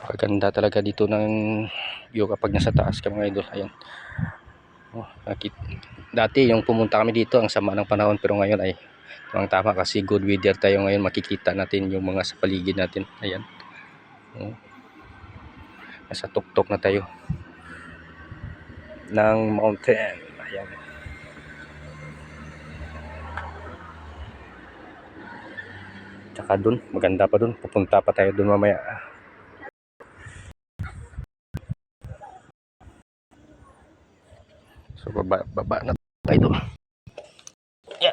Napakaganda talaga dito ng view kapag nasa taas ka mga idol. Ayan. Dati yung pumunta kami dito ang sama ng panahon, pero ngayon ay tama kasi good weather tayo ngayon. Makikita natin yung mga sa paligid natin. Ayan. Nasa tuktok na tayo ng mountain. Ayan. Tsaka dun, maganda pa dun. Pupunta pa tayo dun mamaya. So baba na tayo. Yeah.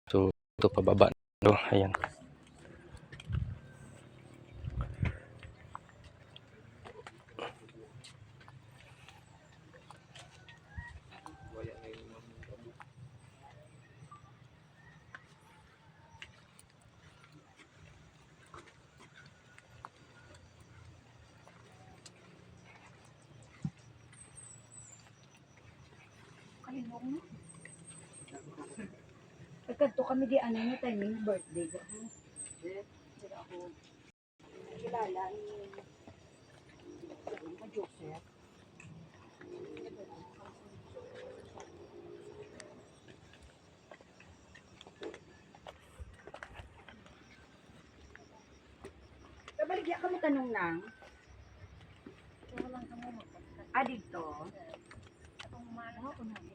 So ito pababa no, ayan. Pagkadto kami di ano na timing birthday ko. Sila ako kilala ni Joseph. Kabaligya ka mo tanong nang. Dito. Atong mana ko na.